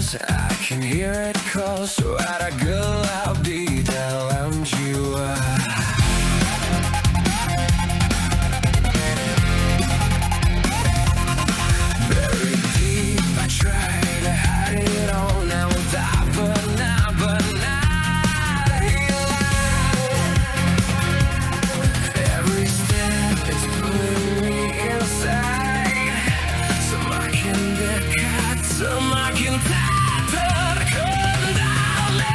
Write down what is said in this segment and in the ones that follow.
close, I can hear it call. Suara gelap di dalam jiwa. Buried deep, I try to hide it all. Now tak pernah hilang. Every step is pulling me inside. Semakin dekat, semakin tak terkendali.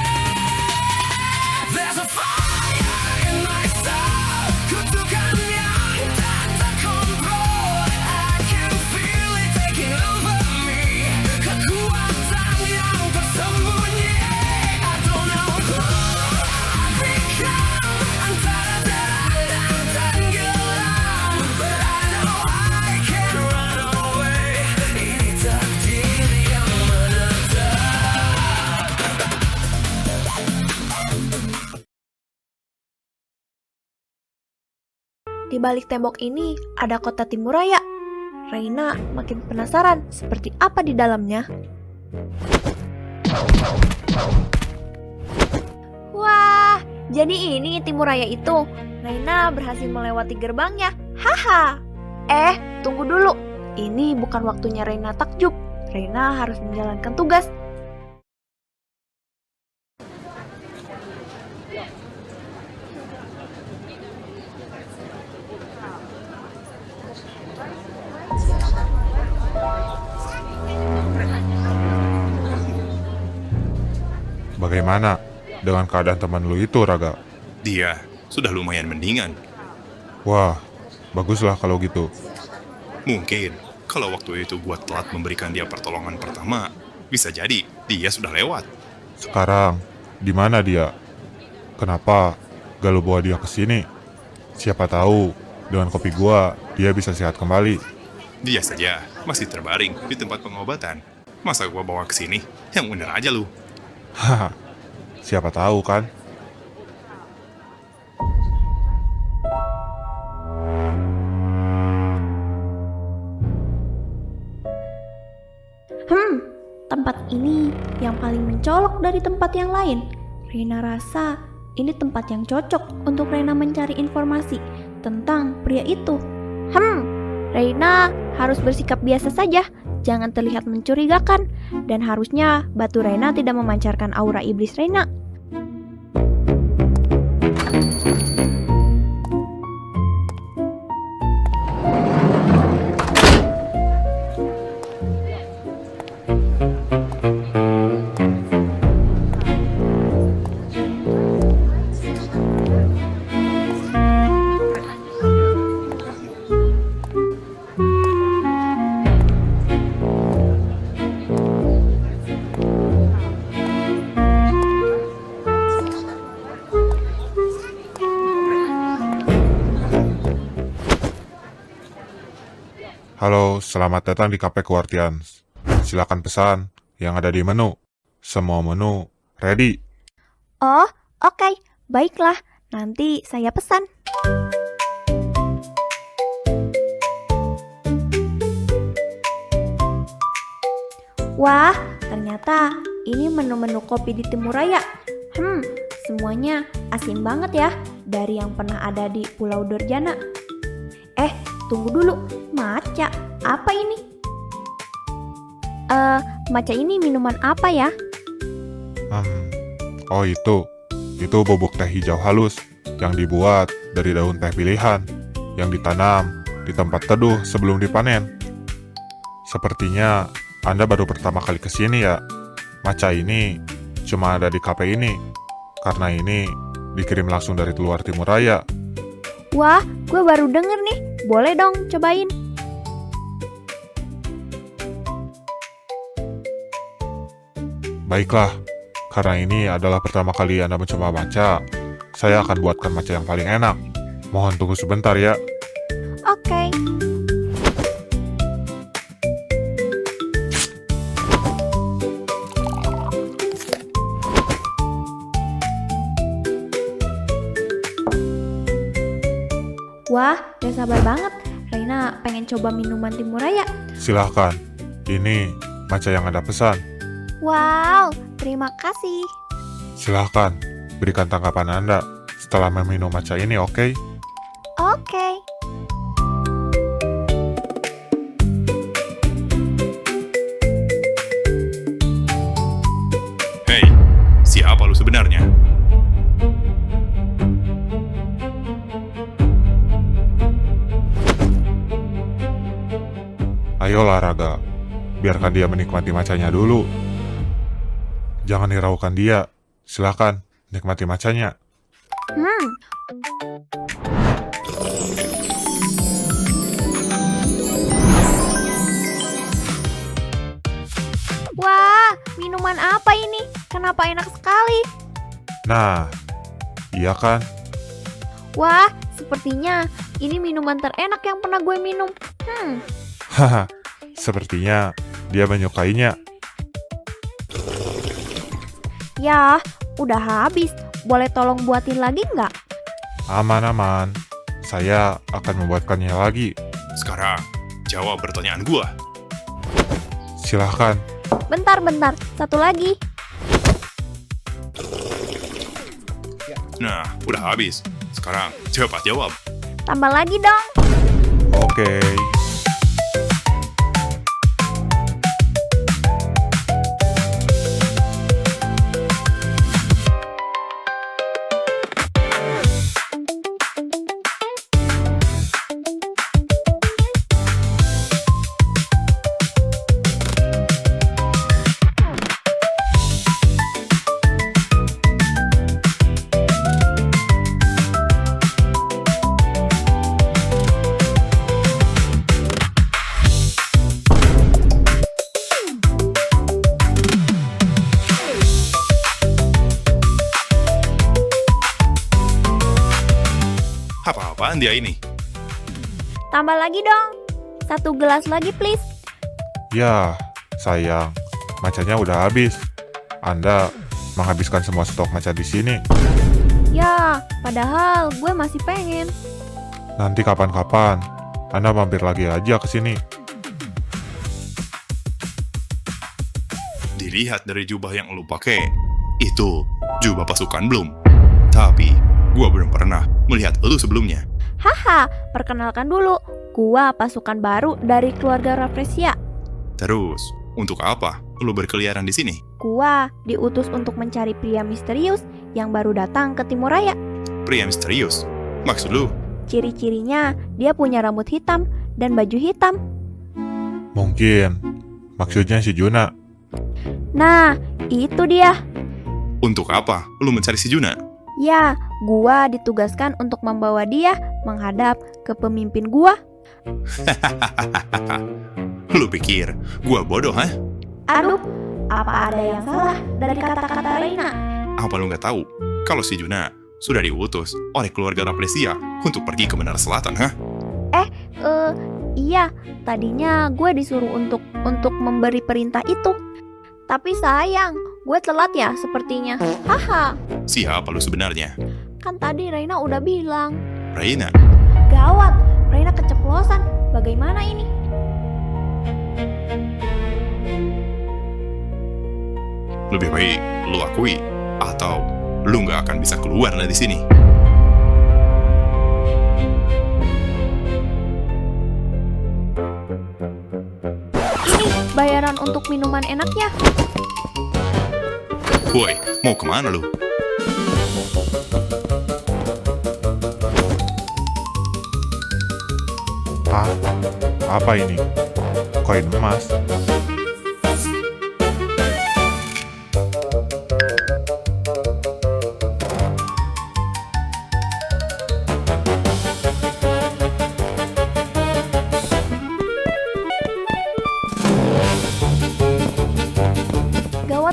There's a fire in my soul, kutukan yang tak terkontrol. I can feel it taking over me. Kekuatan yang tersembunyi. I don't know who I've become. Antara terang dan tenggelam, but I know I can't run away. Ini takdir yang menetap. Di balik tembok ini ada kota Timuraya. Reina makin penasaran seperti apa di dalamnya. Wah, jadi ini Timuraya itu. Reina berhasil melewati gerbangnya. Haha. Tunggu dulu. Ini bukan waktunya Reina takjub. Reina harus menjalankan tugas. Bagaimana dengan keadaan teman lu itu, Raga? Dia sudah lumayan mendingan. Wah, baguslah kalau gitu. Mungkin kalau waktu itu gua telat memberikan dia pertolongan pertama, bisa jadi dia sudah lewat. Sekarang, di mana dia? Kenapa gak lu bawa dia ke sini? Siapa tahu dengan kopi gua dia bisa sehat kembali. Dia saja masih terbaring di tempat pengobatan. Masa gua bawa ke sini? Yang bener aja lu. Haha, siapa tahu kan? Tempat ini yang paling mencolok dari tempat yang lain. Reina rasa ini tempat yang cocok untuk Reina mencari informasi tentang pria itu. Reina harus bersikap biasa saja, jangan terlihat mencurigakan, dan harusnya batu Reina tidak memancarkan aura iblis Reina. Halo, selamat datang di Cafe Quartians. Silakan pesan yang ada di menu. Semua menu ready. Oh, oke, baiklah. Nanti saya pesan. Wah, ternyata ini menu-menu kopi di Timuraya. Semuanya asin banget ya, dari yang pernah ada di Pulau Durjana. Tunggu dulu, matcha, apa ini? Matcha ini minuman apa ya? Oh itu bubuk teh hijau halus yang dibuat dari daun teh pilihan yang ditanam di tempat teduh sebelum dipanen. Sepertinya Anda baru pertama kali kesini ya. Matcha ini cuma ada di kafe ini, karena ini dikirim langsung dari luar Timuraya. Wah, gue baru denger nih. Boleh dong cobain. Baiklah, karena ini adalah pertama kali Anda mencoba matcha, saya akan buatkan matcha yang paling enak. Mohon tunggu sebentar ya. Oke. Wah, gak sabar banget. Reina pengen coba minuman Timuraya. Silahkan, ini matcha yang Anda pesan. Wow, terima kasih. Silahkan, berikan tanggapan Anda setelah meminum matcha ini, oke? Oke. Hei, siapa lu sebenarnya? Ayolah Raga, biarkan dia menikmati matchanya dulu. Jangan hiraukan dia. Silahkan, nikmati matchanya. Hmm, wah, minuman apa ini? Kenapa enak sekali? Nah, iya kan? Wah, sepertinya ini minuman terenak yang pernah gue minum. Haha, sepertinya dia menyukainya. Ya, udah habis. Boleh tolong buatin lagi nggak? Aman-aman, saya akan membuatkannya lagi. Sekarang, jawab pertanyaan gua. Silahkan. Bentar, satu lagi. Nah, udah habis. Sekarang, cepat jawab. Tambah lagi dong. Oke. Apa-apaan dia ini? Tambah lagi dong. Satu gelas lagi please. Ya, sayang, matchanya udah habis. Anda menghabiskan semua stok matcha di sini. Ya, padahal gue masih pengen. Nanti kapan-kapan, Anda mampir lagi aja ke sini. Dilihat dari jubah yang lu pakai, itu jubah pasukan belum? Tapi, gua belum pernah melihat lu sebelumnya. Haha, perkenalkan dulu. Gua pasukan baru dari keluarga Rafflesia. Terus, untuk apa lu berkeliaran di sini? Gua diutus untuk mencari pria misterius yang baru datang ke Timurraya. Pria misterius? Maksud lu? Ciri-cirinya dia punya rambut hitam dan baju hitam. Mungkin, maksudnya si Juna. Nah, itu dia. Untuk apa lu mencari si Juna? Ya, gua ditugaskan untuk membawa dia menghadap ke pemimpin gua. Lu pikir gua bodoh, hah? Aduh, apa ada yang salah dari kata-kata Reina? Apa lu nggak tahu kalau si Juna sudah diutus oleh keluarga Rafflesia untuk pergi ke Menara Selatan, hah? Iya, tadinya gue disuruh untuk memberi perintah itu. Tapi sayang, gue telat ya sepertinya. Haha, Siapa lu sebenarnya? kan tadi Reina udah bilang. Reina? Gawat, Reina keceplosan. Bagaimana ini? Lebih baik lu akui, atau lu nggak akan bisa keluar dari sini. Ini bayaran untuk minuman enaknya. Woi, mau kemana lu? Hah? Apa ini? Koin emas?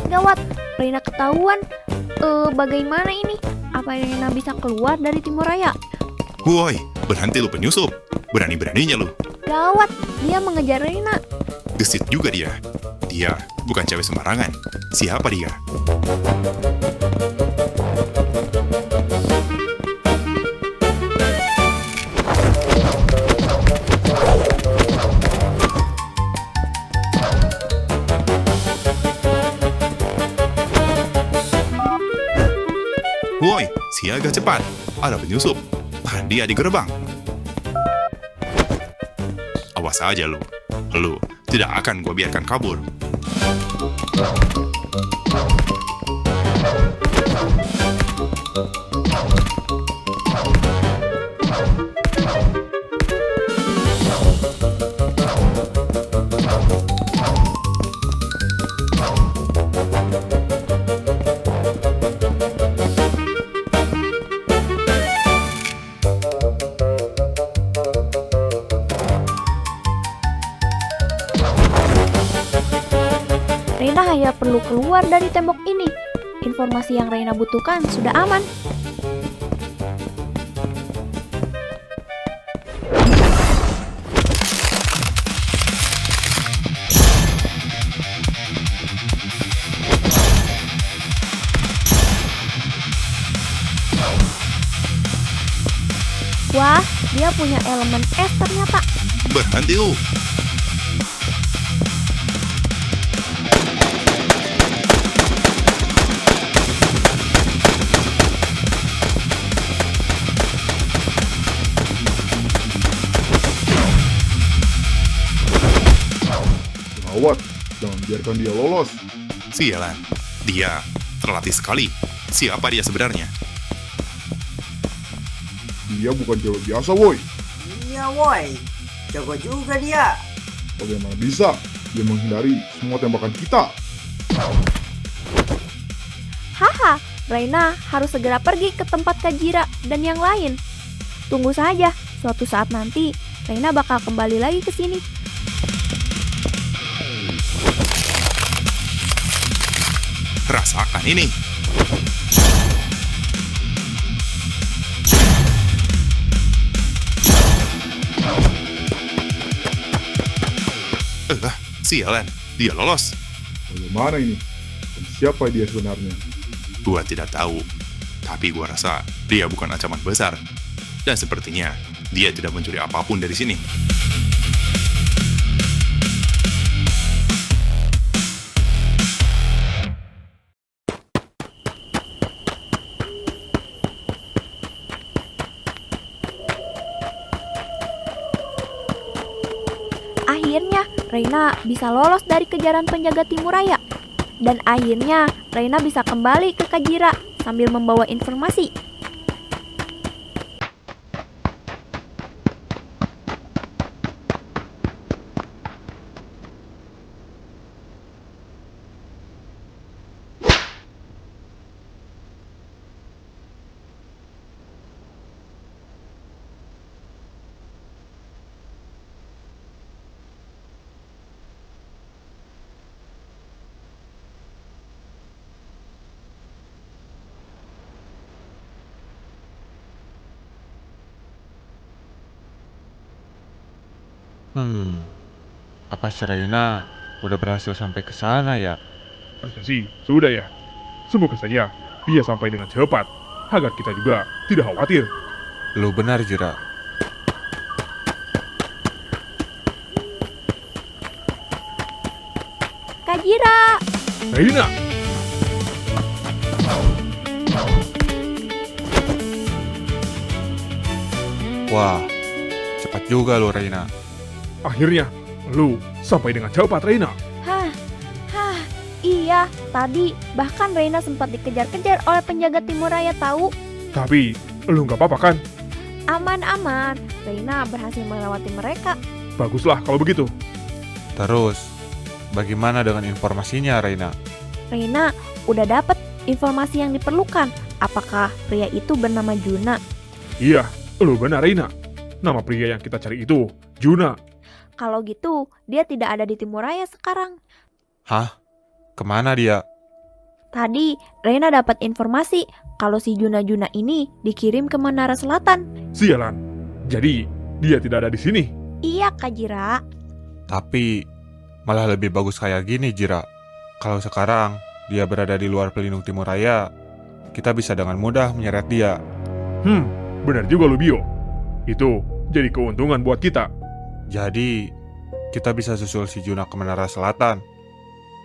Gawat, Reina ketahuan. Bagaimana ini? Apa Reina bisa keluar dari Timurraya? Woi, berhenti lu penyusup. Berani-beraninya lu. Gawat, dia mengejar Reina. Gesit juga dia. Dia bukan cewek sembarangan. Siapa dia? Siaga cepat, ada penyusup. Tahan dia di gerbang. Awas aja lu. Lu tidak akan gua biarkan kabur. Reina hanya perlu keluar dari tembok ini. Informasi yang Reina butuhkan sudah aman. Wah, dia punya elemen es ternyata. Berhenti lu. Gawat, jangan biarkan dia lolos. Sialan, dia terlatih sekali. Siapa dia sebenarnya? Dia bukan cewek biasa, woi. Iya woi, jago juga dia. Bagaimana bisa dia menghindari semua tembakan kita? Haha, Reina harus segera pergi ke tempat Kajira dan yang lain. Tunggu saja, suatu saat nanti Reina bakal kembali lagi ke sini. Rasakan ini. Sialan, dia lolos. Bagaimana ini? Dan siapa dia sebenarnya? Gua tidak tahu, tapi gua rasa dia bukan ancaman besar. Dan sepertinya dia tidak mencuri apapun dari sini. Akhirnya Reina bisa lolos dari kejaran penjaga Timuraya. Dan akhirnya Reina bisa kembali ke Kajira sambil membawa informasi. Apa Serena udah berhasil sampai ke sana ya? Harusnya sih, sudah ya. Semoga saja dia sampai dengan cepat, agar kita juga tidak khawatir. Lu benar, Jira. Kajira! Reina, Wah, cepat juga lu, Reina. akhirnya lu sampai dengan cepat, Reina. Hah, iya, tadi bahkan Reina sempat dikejar-kejar oleh penjaga Timuraya tahu. Tapi lu nggak apa-apa kan? Aman-aman, Reina berhasil melewati mereka. Baguslah kalau begitu. Terus, bagaimana dengan informasinya, Reina? Reina udah dapat informasi yang diperlukan. Apakah pria itu bernama Juna? Iya, lu benar, Reina. Nama pria yang kita cari itu Juna. Kalau gitu, dia tidak ada di Timuraya sekarang. Hah? Kemana dia? Tadi Reina dapat informasi kalau si Juna-Juna ini dikirim ke Menara Selatan. Sialan. Jadi, dia tidak ada di sini. Iya, Kajira. Tapi, malah lebih bagus kayak gini, Jira. Kalau sekarang dia berada di luar pelindung Timuraya, kita bisa dengan mudah menyeret dia. Benar juga lu, Bio. Itu jadi keuntungan buat kita. Jadi, kita bisa susul si Juna ke Menara Selatan.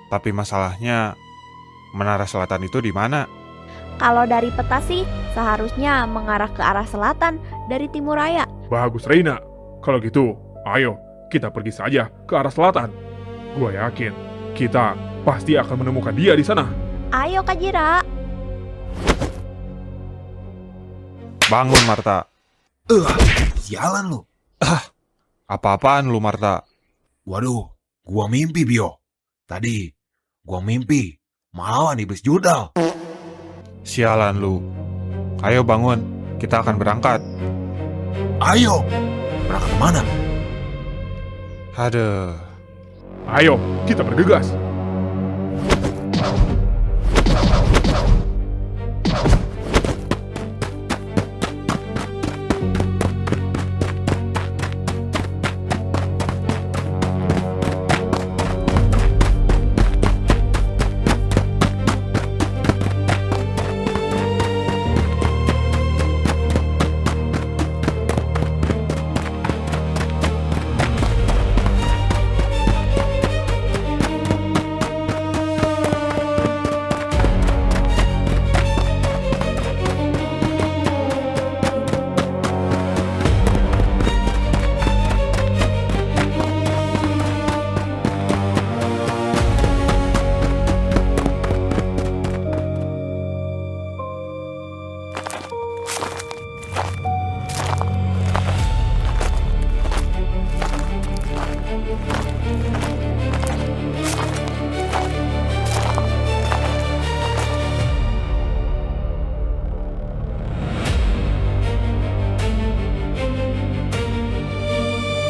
Tapi masalahnya, Menara Selatan itu di mana? Kalau dari peta sih, seharusnya mengarah ke arah selatan dari timur raya. Bagus Reina. Kalau gitu, ayo kita pergi saja ke arah selatan. Gua yakin kita pasti akan menemukan dia di sana. Ayo Kak Jira. Bangun, Marta. Sialan lu. Apa-apaan lu, Marta? Waduh, gua mimpi, Bio. Tadi, gua mimpi melawan iblis judal. Sialan lu. Ayo bangun, kita akan berangkat. Ayo, berangkat kemana? Aduh. Ayo, kita bergegas.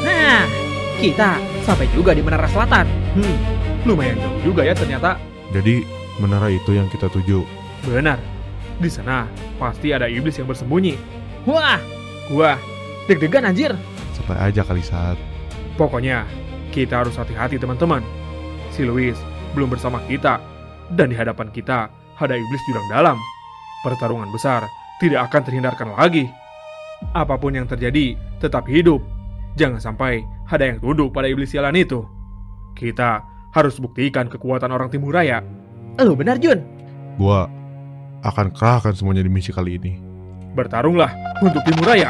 Nah, kita sampai juga di Menara Selatan. Lumayan jauh juga ya ternyata. Jadi, menara itu yang kita tuju. Benar. Di sana pasti ada iblis yang bersembunyi. Wah, Gua, deg-degan anjir. Sampai aja kali saat. pokoknya kita harus hati-hati teman-teman. Si Louis belum bersama kita, dan di hadapan kita ada iblis jurang dalam. Pertarungan besar tidak akan terhindarkan lagi. Apapun yang terjadi, tetap hidup. Jangan sampai ada yang tunduk pada iblis sialan itu. Kita harus buktikan kekuatan orang Timur Raya. Lu benar, Jun. Gua akan kerahkan semuanya di misi kali ini. Bertarunglah untuk Timur Raya.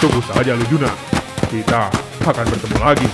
Tunggu saja Lujuna, kita akan bertemu lagi.